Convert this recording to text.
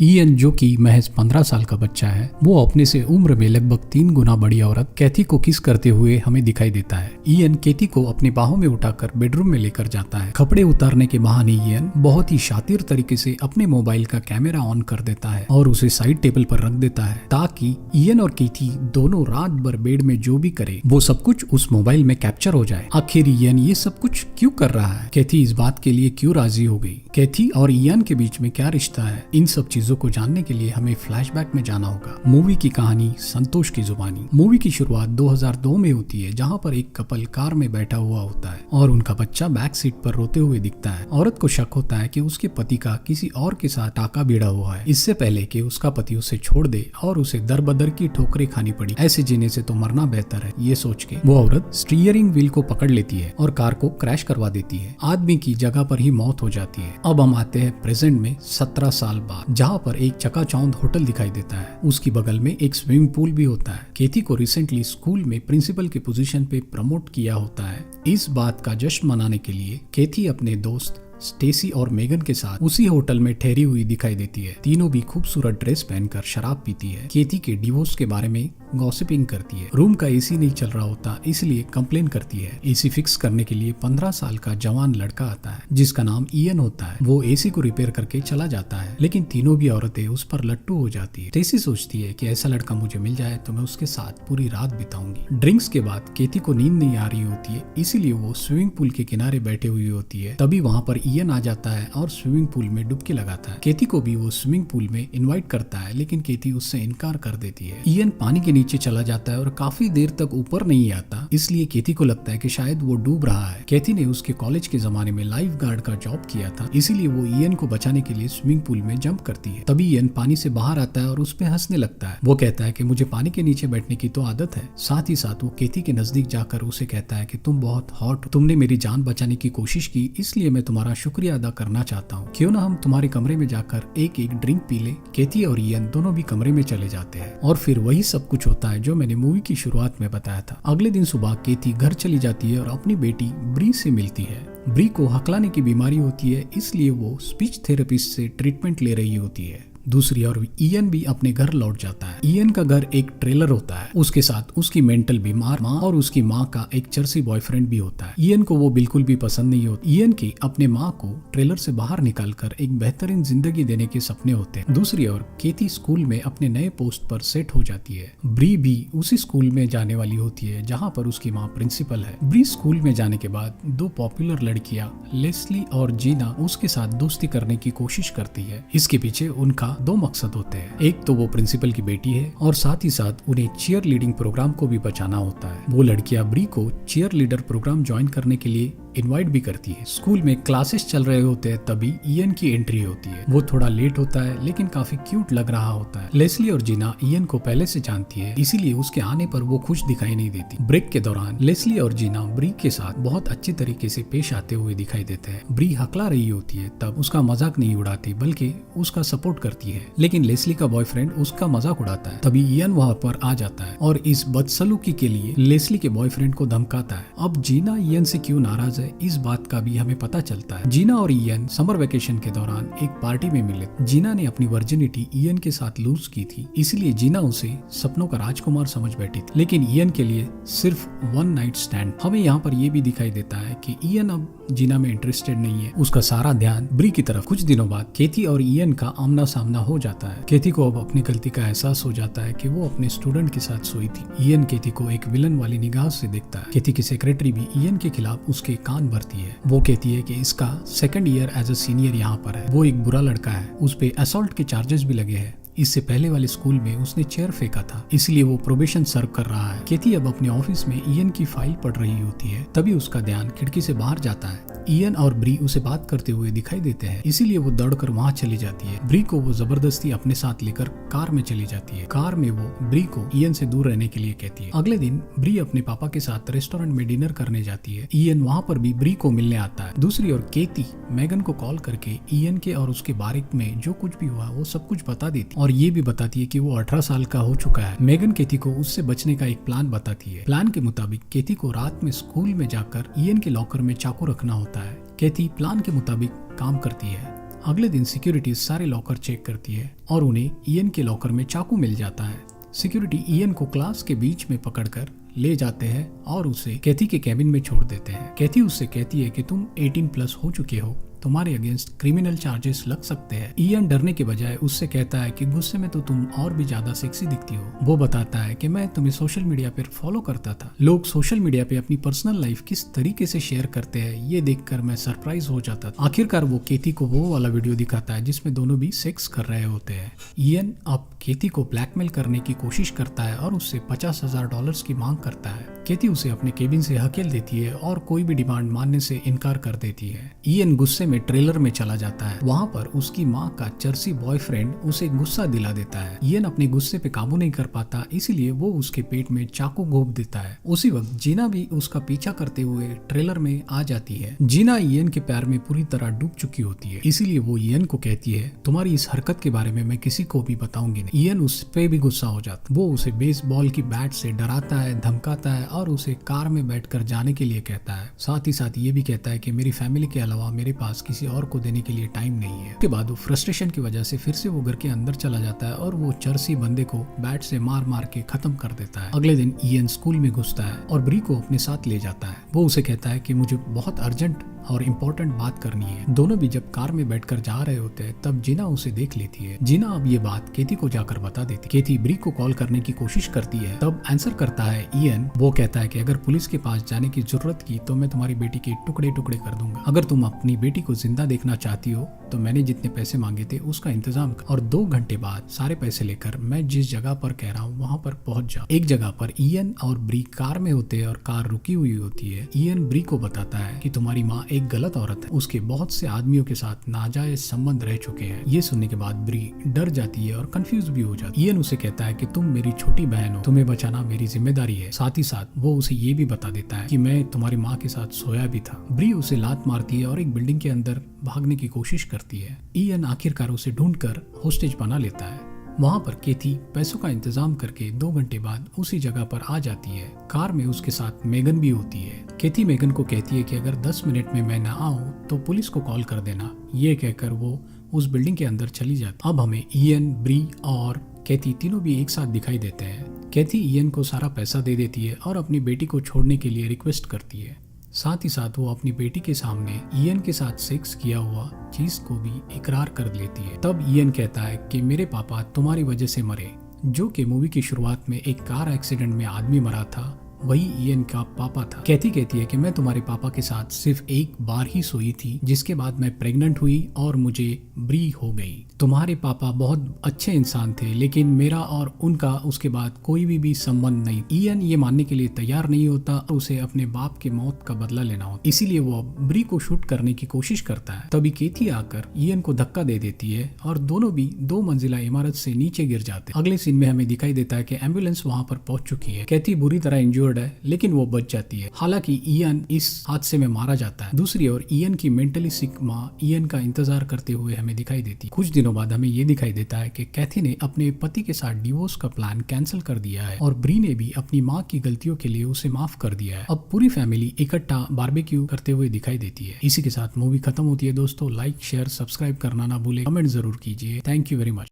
ईएन, जो कि महज 15 साल का बच्चा है, वो अपने से उम्र में लगभग 3 गुना बड़ी औरत कैथी को किस करते हुए हमें दिखाई देता है। ईएन कैथी को अपनी बाहों में उठाकर बेडरूम में लेकर जाता है। कपड़े उतारने के बहाने ईएन बहुत ही शातिर तरीके से अपने मोबाइल का कैमरा ऑन कर देता है और उसे साइड टेबल पर रख देता है ताकि ईएन और कैथी दोनों रात भर बेड में जो भी करे वो सब कुछ उस मोबाइल में कैप्चर हो जाए। आखिर ईएन ये सब कुछ क्यों कर रहा है? कैथी इस बात के लिए क्यों राजी हो गई? कैथी और ईएन के बीच में क्या रिश्ता है? इन सब चीजों को जानने के लिए हमें फ्लैशबैक में जाना होगा। मूवी की कहानी संतोष की जुबानी। मूवी की शुरुआत 2002 में होती है, जहां पर एक कपल कार में बैठा हुआ होता है और उनका बच्चा बैक सीट पर रोते हुए दिखता है। औरत को शक होता है कि उसके पति का किसी और के साथ टाका भिड़ा हुआ है, इससे पहले कि उसका पति उसे छोड़ दे और उसे दर बदर की ठोकरें खानी पड़ी। ऐसे जीने से तो मरना बेहतर है, ये सोच के वो औरत स्टीयरिंग व्हील को पकड़ लेती है और कार को क्रैश करवा देती है। आदमी की जगह पर ही मौत हो जाती है। अब हम आते हैं प्रेजेंट में 17 साल बाद, जहाँ पर एक चकाचौंध होटल दिखाई देता है। उसकी बगल में एक स्विमिंग पूल भी होता है। कैथी को रिसेंटली स्कूल में प्रिंसिपल के पोजीशन पे प्रमोट किया होता है। इस बात का जश्न मनाने के लिए कैथी अपने दोस्त स्टेसी और मेगन के साथ उसी होटल में ठहरी हुई दिखाई देती है। तीनों भी खूबसूरत ड्रेस पहनकर शराब पीती है। कैथी के डिवोर्स के बारे में गॉसिपिंग करती है। रूम का एसी नहीं चल रहा होता, इसलिए कंप्लेन करती है। एसी फिक्स करने के लिए 15 साल का जवान लड़का आता है जिसका नाम ईएन होता है। वो एसी को रिपेयर करके चला जाता है, लेकिन तीनों भी औरतें उस पर लट्टू हो जाती है। स्टेसी सोचती है कि ऐसा लड़का मुझे मिल जाए तो मैं उसके साथ पूरी रात बिताऊंगी। ड्रिंक्स के बाद कैथी को नींद नहीं आ रही होती है, इसीलिए वो स्विमिंग पूल के किनारे बैठे हुई होती है। तभी वहाँ पर ईएन आ जाता है और स्विमिंग पूल में डुबकी लगाता है। कैथी को भी वो स्विमिंग पूल में इनवाइट करता है, लेकिन कैथी उससे इनकार कर देती है। ईएन पानी के नीचे चला जाता है और काफी देर तक ऊपर नहीं आता, इसलिए कैथी को लगता है कि शायद वो डूब रहा है। कैथी ने उसके कॉलेज के जमाने में लाइफ गार्ड का जॉब किया था, इसीलिए वो ईएन को बचाने के लिए स्विमिंग पूल में जंप करती है। तभी ईएन पानी से बाहर आता है और उस पर हंसने लगता है। वो कहता है कि मुझे पानी के नीचे बैठने की तो आदत है। साथ ही साथ वो कैथी के नजदीक जाकर उसे कहता है कि तुम बहुत हॉट, तुमने मेरी जान बचाने की कोशिश की, इसलिए मैं तुम्हारा शुक्रिया अदा करना चाहता हूँ। क्यों ना हम तुम्हारे कमरे में जाकर एक एक ड्रिंक पी ले। कैथी और ईएन दोनों भी कमरे में चले जाते हैं और फिर वही सब कुछ होता है जो मैंने मूवी की शुरुआत में बताया था। अगले दिन सुबह कैथी घर चली जाती है और अपनी बेटी ब्री से मिलती है। ब्री को हकलाने की बीमारी होती है, इसलिए वो स्पीच थेरेपिस्ट से ट्रीटमेंट ले रही होती है। दूसरी ओर ईएन भी अपने घर लौट जाता है। ईएन का घर एक ट्रेलर होता है, उसके साथ उसकी मेंटल बीमार माँ और उसकी माँ का एक चर्सी बॉयफ्रेंड भी होता है। ईएन को वो बिल्कुल भी पसंद नहीं होता। ईएन की अपने माँ को ट्रेलर से बाहर निकालकर एक बेहतरीन जिंदगी देने के सपने होते हैं। दूसरी ओर कैथी स्कूल में अपने नए पोस्ट पर सेट हो जाती है। ब्री भी उसी स्कूल में जाने वाली होती है जहाँ पर उसकी माँ प्रिंसिपल है। ब्री स्कूल में जाने के बाद दो पॉपुलर लड़कियां लेस्ली और जीना उसके साथ दोस्ती करने की कोशिश करती है। इसके पीछे उनका दो मकसद होते हैं। एक तो वो प्रिंसिपल की बेटी है और साथ ही साथ उन्हें चीयर लीडिंग प्रोग्राम को भी बचाना होता है। वो लड़कियां ब्री को चीयर लीडर प्रोग्राम ज्वाइन करने के लिए इनवाइट भी करती है। स्कूल में क्लासेस चल रहे होते हैं, तभी ईएन की एंट्री होती है। वो थोड़ा लेट होता है लेकिन काफी क्यूट लग रहा होता है। लेस्ली और जीना ईएन को पहले से जानती है, इसीलिए उसके आने पर वो खुश दिखाई नहीं देती। ब्रेक के दौरान लेस्ली और जीना ब्री के साथ बहुत अच्छी तरीके से पेश आते हुए दिखाई देते हैं। ब्री हकला रही होती है, तब उसका मजाक नहीं उड़ाती बल्कि उसका सपोर्ट करती है, लेकिन लेस्ली का बॉयफ्रेंड उसका मजाक उड़ाता है। तभी ईएन वहाँ पर आ जाता है और इस बदसलूकी के लिए लेस्ली के बॉयफ्रेंड को धमकाता है। अब जीना ईएन से क्यों नाराज है इस बात का भी हमें पता चलता है। जीना और ईएन समर वेकेशन के दौरान एक पार्टी में मिले। जीना ने अपनी वर्जिनिटी ईएन के साथ लूज की थी, इसलिए जीना उसे सपनों का राजकुमार समझ बैठी थी, लेकिन ईएन के लिए सिर्फ वन नाइट स्टैंड। हमें यहाँ पर यह भी दिखाई देता है कि ईएन अब जीना में इंटरेस्टेड नहीं है, उसका सारा ध्यान ब्री की तरफ। कुछ दिनों बाद कैथी और ईएन का आमना सामना हो जाता है। कैथी को अब अपनी गलती का एहसास हो जाता है कि वो अपने स्टूडेंट के साथ सोई थी। ईएन कैथी को एक विलन वाली निगाह से देखता है। कैथी की सेक्रेटरी भी ईएन के खिलाफ उसके कान भरती है। वो कहती है कि इसका second year as a senior यहाँ पर है, वो एक बुरा लड़का है, उस पे असॉल्ट के चार्जेस भी लगे हैं। इससे पहले वाले स्कूल में उसने चेयर फेंका था, इसलिए वो प्रोबेशन सर्व कर रहा है। कैथी अब अपने ऑफिस में ईएन की फाइल पढ़ रही होती है, तभी उसका ध्यान खिड़की से बाहर जाता है। ईएन और ब्री उसे बात करते हुए दिखाई देते हैं, इसीलिए वो दौड़कर वहाँ चली जाती है। ब्री को वो जबरदस्ती अपने साथ लेकर कार में चली जाती है। कार में वो ब्री को ईएन से दूर रहने के लिए कहती है। अगले दिन ब्री अपने पापा के साथ रेस्टोरेंट में डिनर करने जाती है। ईएन वहाँ पर भी ब्री को मिलने आता है। दूसरी ओर कैथी मेगन को कॉल करके ईएन के और उसके बारे में जो कुछ भी हुआ वो सब कुछ बता देती और ये भी बताती है कि वो 18 साल का हो चुका है। मेगन कैथी को उससे बचने का एक प्लान बताती है। प्लान के मुताबिक कैथी को रात में स्कूल में जाकर ईएन के लॉकर में चाकू रखना होता है। कैथी प्लान के मुताबिक काम करती है। अगले दिन सिक्योरिटी सारे लॉकर चेक करती है और उन्हें ईएन के लॉकर में चाकू मिल जाता है। सिक्योरिटी ईएन को क्लास के बीच में पकड़कर ले जाते हैं और उसे कैथी के कैबिन में छोड़ देते हैं। कैथी उससे कहती है कि तुम 18+ हो चुके हो, तुम्हारे अगेंस्ट क्रिमिनल चार्जेस लग सकते हैं। ईएन डरने के बजाय उससे कहता है कि गुस्से में तो तुम और भी ज्यादा सेक्सी दिखती हो। वो बताता है कि मैं तुम्हें सोशल मीडिया पर फॉलो करता था। लोग सोशल मीडिया पे अपनी पर्सनल लाइफ किस तरीके से शेयर करते हैं ये देखकर मैं सरप्राइज हो जाता था। आखिरकार वो कैथी को वो वाला वीडियो दिखाता है जिसमें दोनों भी सेक्स कर रहे होते हैं। ईएन अब कैथी को ब्लैकमेल करने की कोशिश करता है और उससे $50,000 की मांग करता है। कैथी उसे अपने केबिन से हकेल देती है और कोई भी डिमांड मानने से इनकार कर देती है। ईएन गुस्से में ट्रेलर में चला जाता है। वहाँ पर उसकी माँ का चर्सी बॉयफ्रेंड उसे गुस्सा दिला देता है। ईएन अपने गुस्से पे काबू नहीं कर पाता, इसीलिए वो उसके पेट में चाकू घोंप देता है। उसी वक्त जीना भी उसका पीछा करते हुए ट्रेलर में आ जाती है। जीना ईएन के प्यार में पूरी तरह डूब चुकी होती है, इसीलिए वो ईएन को कहती है तुम्हारी इस हरकत के बारे में मैं किसी को भी बताऊंगी नहीं। ईएन उस पे भी गुस्सा हो जाता। वो उसे बेसबॉल की बैट से डराता है, धमकाता है और उसे कार में बैठकर जाने के लिए कहता है। साथ ही साथ ये भी कहता है कि मेरी फैमिली के अलावा मेरे पास किसी और को देने के लिए टाइम नहीं है। उसके बाद वो फ्रस्ट्रेशन की वजह से फिर से वो घर के अंदर चला जाता है और वो चर्सी बंदे को बैट से मार मार के खत्म कर देता है। अगले दिन ईएन स्कूल में घुसता है और ब्री को अपने साथ ले जाता है। वो उसे कहता है कि मुझे बहुत अर्जेंट और इम्पोर्टेंट बात करनी है। दोनों भी जब कार में बैठकर जा रहे होते हैं तब जीना उसे देख लेती है। जीना अब ये बात कैथी को जाकर बता देती। कैथी ब्री को कॉल करने की कोशिश करती है, तब आंसर करता है ईएन। वो कहता है कि अगर पुलिस के पास जाने की जरूरत की तो मैं तुम्हारी बेटी के टुकड़े टुकड़े कर दूंगा। अगर तुम अपनी बेटी को जिंदा देखना चाहती हो तो मैंने जितने पैसे मांगे थे उसका इंतजाम कर। और 2 घंटे बाद सारे पैसे लेकर मैं जिस जगह पर कह रहा हूँ वहाँ पर पहुंच जाओ। एक जगह पर ईएन और ब्री कार में होते हैं और कार रुकी हुई होती है। ईएन ब्री को बताता है कि तुम्हारी माँ एक गलत औरत है, उसके बहुत से आदमियों के साथ नाजायज संबंध रह चुके हैं। ये सुनने के बाद ब्री डर जाती है और कंफ्यूज भी हो जाती है। ईएन उसे कहता है कि तुम मेरी छोटी बहन हो, तुम्हें बचाना मेरी जिम्मेदारी है। साथ ही साथ वो उसे ये भी बता देता है कि मैं तुम्हारी माँ के साथ सोया भी था। ब्री उसे लात मारती है और एक बिल्डिंग के अंदर भागने की कोशिश करती है। ईएन आखिरकार उसे ढूंढकर होस्टेज बना लेता है। वहाँ पर कैथी पैसों का इंतजाम करके 2 घंटे बाद उसी जगह पर आ जाती है। कार में उसके साथ मेगन भी होती है। कैथी मेगन को कहती है कि अगर 10 मिनट में मैं ना आऊँ तो पुलिस को कॉल कर देना। ये कहकर वो उस बिल्डिंग के अंदर चली जाती। अब हमें ईएन, ब्री और कैथी तीनों भी एक साथ दिखाई देते हैं। कैथी ईएन को सारा पैसा दे देती है और अपनी बेटी को छोड़ने के लिए रिक्वेस्ट करती है। साथ ही साथ वो अपनी बेटी के सामने ईएन के साथ सेक्स किया हुआ चीज को भी इकरार कर लेती है। तब ईएन कहता है कि मेरे पापा तुम्हारी वजह से मरे। जो कि मूवी की शुरुआत में एक कार एक्सीडेंट में आदमी मरा था, वही ईएन का पापा था। कैथी कहती है कि मैं तुम्हारे पापा के साथ सिर्फ एक बार ही सोई थी, जिसके बाद मैं प्रेग्नेंट हुई और मुझे ब्री हो गई। तुम्हारे पापा बहुत अच्छे इंसान थे, लेकिन मेरा और उनका उसके बाद कोई भी संबंध नहीं। ईएन ये मानने के लिए तैयार नहीं होता, उसे अपने बाप की मौत का बदला लेना होता, इसीलिए वो ब्री को शूट करने की कोशिश करता है। तभी कैथी आकर ईएन को धक्का दे देती है और दोनों भी 2 मंजिला इमारत से नीचे गिर जाते हैं। अगले सीन में हमें दिखाई देता है कि एम्बुलेंस वहां पर पहुंच चुकी है। कैथी बुरी तरह इंजर्ड है, लेकिन वो बच जाती है। हालांकि ईएन इस हादसे में मारा जाता है। दूसरी ओर ईएन की मेंटली सिक माँ ईएन का इंतजार करते हुए हमें दिखाई देती है। कुछ दिनों बाद हमें ये दिखाई देता है कि कैथी ने अपने पति के साथ डिवोर्स का प्लान कैंसिल कर दिया है और ब्री ने भी अपनी माँ की गलतियों के लिए उसे माफ कर दिया है। अब पूरी फैमिली इकट्ठा बारबेक्यू करते हुए दिखाई देती है। इसी के साथ मूवी खत्म होती है। दोस्तों लाइक, शेयर, सब्सक्राइब करना ना भूले, कमेंट जरूर कीजिए। Thank you very much.